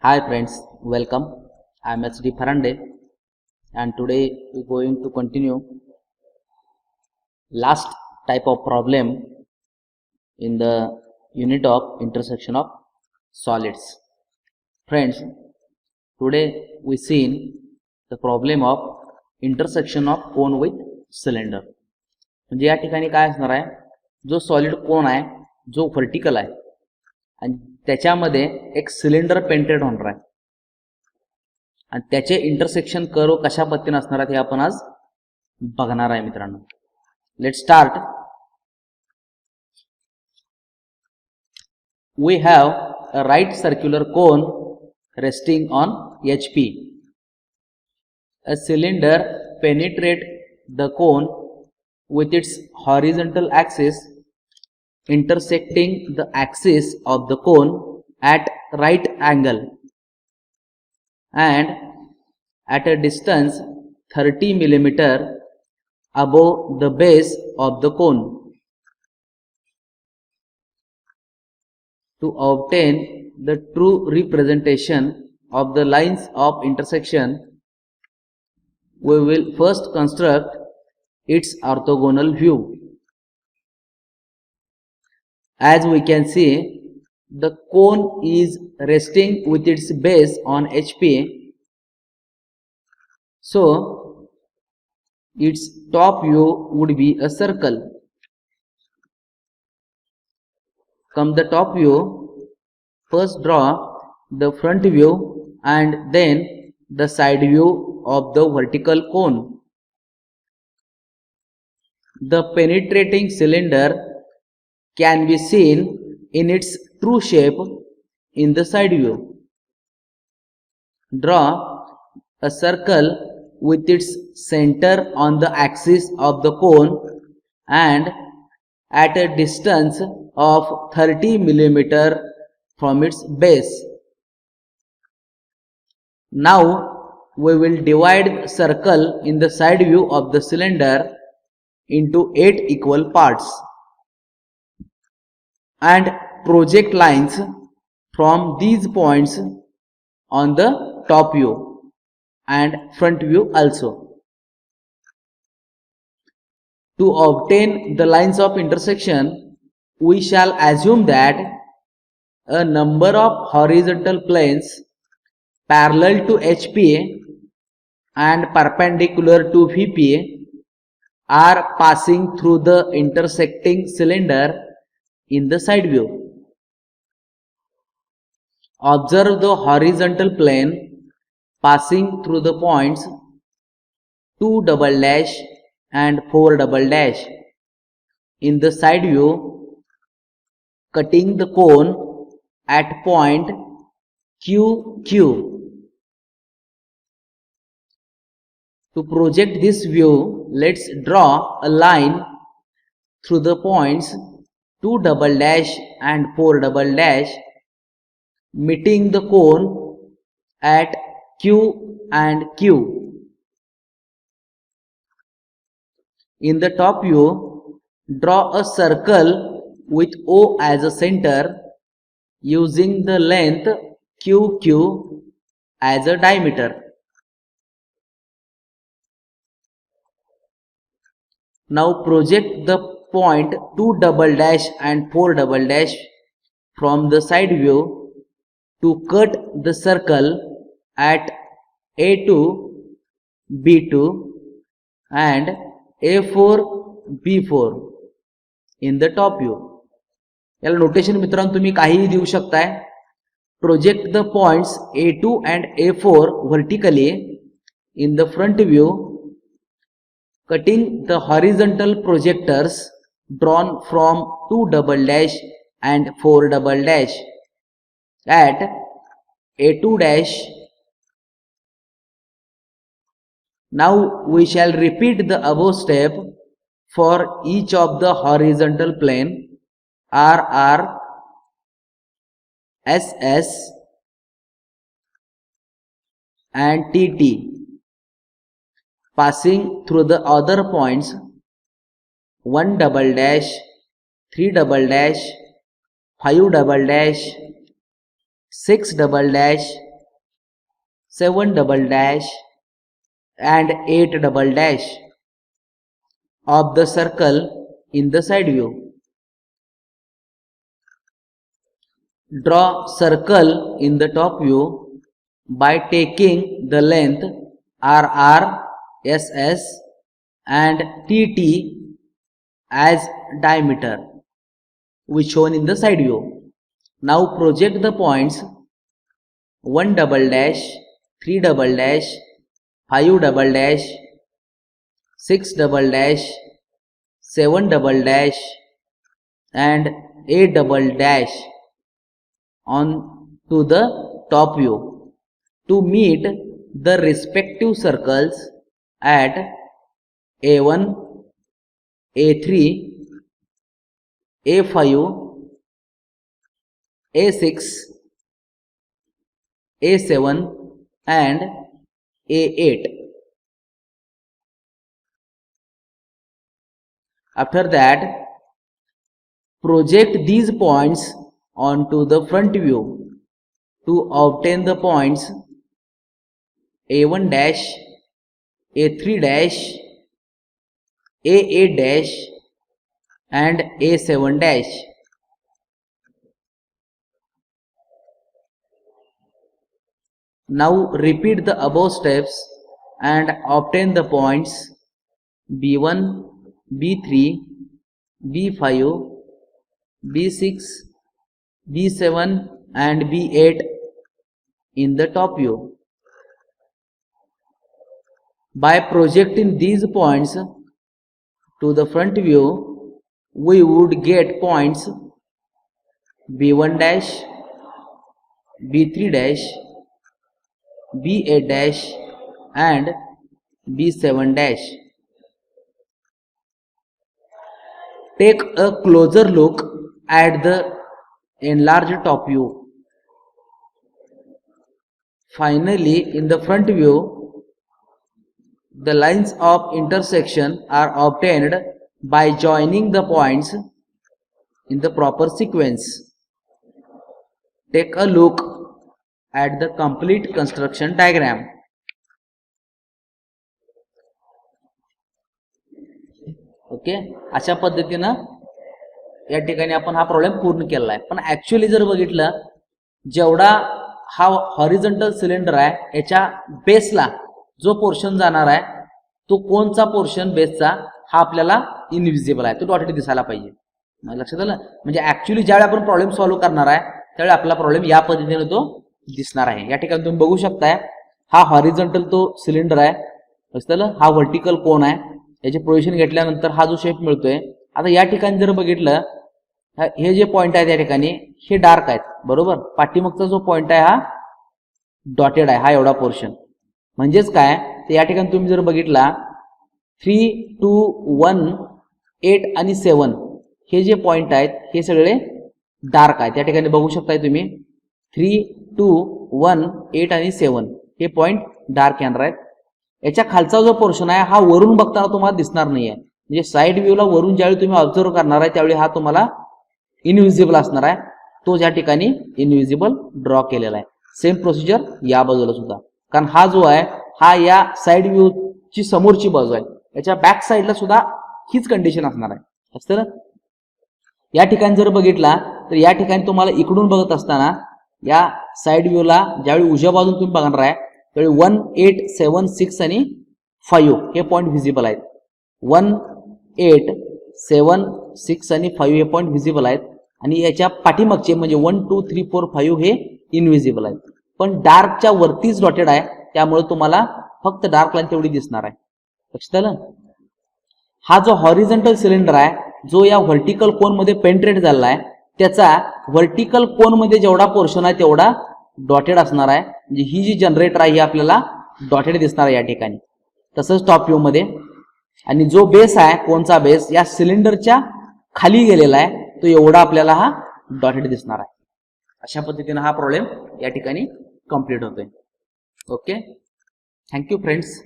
Hi friends, welcome. I am HD Farande and today we are going to continue last type of problem in the unit of intersection of solids. Friends, today we seen the problem of intersection of cone with cylinder. म्हणजे या ठिकाणी काय असणार आहे, जो solid कोन आहे जो vertical आहे आणि त्याच्यामध्ये एक सिलेंडर पेंटेड होणार आहे आणि त्याचे इंटरसेक्शन कर्व कशा पद्धतीने असणार आहे हे आपण आज बघणार आहे मित्रांनो. Let's start. We have a right circular cone resting on HP. A cylinder penetrates the cone with its horizontal axis intersecting the axis of the cone at right angle and at a distance 30 mm above the base of the cone. To obtain the true representation of the lines of intersection, we will first construct its orthogonal view. As we can see, the cone is resting with its base on HP, so its top view would be a circle. Come the top view, first draw the front view and then the side view of the vertical cone. The penetrating cylinder can be seen in its true shape in the side view. Draw a circle with its center on the axis of the cone and at a distance of 30 mm from its base. Now we will divide the circle in the side view of the cylinder into 8 equal parts and project lines from these points on the top view and front view also. To obtain the lines of intersection, we shall assume that a number of horizontal planes parallel to HP and perpendicular to VP are passing through the intersecting cylinder in the side view. Observe the horizontal plane passing through the points 2 double dash and 4 double dash in the side view, cutting the cone at point QQ. To project this view, let's draw a line through the points 2 double dash and 4 double dash, meeting the cone at Q and Q. In the top view, draw a circle with O as a center using the length QQ as a diameter. Now project the point 2 double dash and 4 double dash from the side view to cut the circle at A2, B2 and A4, B4 in the top view. याला notation मित्रांनो तुम्ही काहीही देऊ शकताय. Project the points A2 and A4 vertically in the front view, cutting the horizontal projectors drawn from 2 double dash and 4 double dash at A2 dash. Now we shall repeat the above step for each of the horizontal plane RR, SS and TT, passing through the other points 1 double dash, 3 double dash, 5 double dash, 6 double dash 7 double dash and 8 double dash of the circle in the side view. Draw circle in the top view by taking the length RR, SS and TT as diameter which shown in the side view. Now project the points 1 double dash, 3 double dash, 5 double dash, 6 double dash, 7 double dash and 8 double dash on to the top view to meet the respective circles at A1, A3, A5, A6, A7 and A8. After that, project these points onto the front view to obtain the points A1 dash, A3 dash, A8 dash and A7 dash. Now repeat the above steps and obtain the points B1, B3, B5, B6, B7 and B8 in the top view. By projecting these points to the front view, we would get points B1 dash, B3 dash, B8 dash and B7 dash. Take a closer look at the enlarged top view. Finally, in the front view, the lines of intersection are obtained by joining the points in the proper sequence. Take a look at the complete construction diagram. Okay, अशा पद्धतीनं या ठिकाणी आपण हा problem पूर्ण केला आहे. पण ऍक्च्युअली जर बघितलं, जेवढा हा हॉरिझॉन्टल सिलेंडर आहे याच्या बेसला जो पोर्शन जाणार आहे तो कोणचा पोर्शन बेसचा हा आपल्याला इनविजिबल आहे, तो डॉटेड दिसायला पाहिजे. लक्षात आलं? म्हणजे ऍक्च्युअली ज्यावेळी आपण प्रॉब्लेम सॉल्व्ह करणार आहे त्यावेळी आपला प्रॉब्लेम या पद्धतीने तो दिसणार आहे. या ठिकाणी तुम्ही बघू शकताय, हा हॉरिझॉन्टल तो सिलेंडर आहे, लक्षात आलं? हा व्हर्टिकल कोन आहे, याचे प्रोजेक्शन घेतल्यानंतर हा जो शेप मिळतोय. आता या ठिकाणी जर बघितलं, हे जे पॉइंट आहेत या ठिकाणी हे डार्क आहेत, बरोबर. पाठीमागचा जो पॉइंट आहे हा डॉटेड आहे, हा एवढा पोर्शन. म्हणजेच काय, तर या ठिकाणी तुम्ही जर बघितला 3, 2, 1, 8 आणि 7 हे जे पॉइंट आहेत हे सगळे डार्क आहेत. या ठिकाणी बघू शकताय तुम्ही 3, 2, 1, 8 आणि 7 हे पॉइंट डार्क येणार आहेत. याच्या खालचा जो पोर्शन आहे हा वरून बघताना तुम्हाला दिसणार नाहीये. म्हणजे साइड व्ह्यूला वरून ज्यावेळी तुम्ही ऑब्झर्व करणार आहे त्यावेळी हा तुम्हाला इनविजिबल असणार आहे. तो ज्या ठिकाणी इनविजिबल ड्रॉ केलेला आहे. सेम प्रोसिजर या बाजूला सुद्धा, कारण हा जो आहे हा या साइड व्ह्यू ची समोरची बाजू आहे, याच्या बॅक साइडला सुद्धा हीच कंडिशन असणार आहे. असतं ना? या ठिकाणी जर बघितला तर या ठिकाणी तुम्हाला इकडून बघत असताना या साइड व्ह्यूला ज्यावेळी उजव्या बाजून तुम्ही बघणार आहे त्यावेळी 1, 8, 7, 6 आणि 5 हे पॉइंट व्हिजिबल आहेत. 1, 8, 7, 6 आणि 5 हे पॉइंट व्हिजिबल आहेत. आणि याच्या पाठीमागचे म्हणजे 1, 2, 3, 4, 5 हे इनविजिबल आहेत. पण डार्कच्या वरतीच डॉटेड आहे, त्यामुळे तुम्हाला फक्त डार्क लाईन तेवढी दिसणार आहे. लक्षात आलं? हा जो हॉरिझॉन्टल सिलेंडर आहे जो या व्हर्टिकल कोन मध्ये पेंट्रेट झालेला आहे, त्याचा व्हर्टिकल कोन मध्ये जेवढा पोर्शन आहे तेवढा डॉटेड असणार आहे. म्हणजे ही जी जनरेटर आहे ही आपल्याला डॉटेड दिसणार आहे या ठिकाणी. तसंच टॉप व्ह्यू मध्ये. आणि जो बेस आहे, कोणचा बेस या सिलेंडरच्या खाली गेलेला आहे, तो एवढा आपल्याला हा डॉटेड दिसणार आहे. अशा पद्धतीने हा प्रॉब्लेम या ठिकाणी कंप्लीट होतोय. Okay, thank you friends.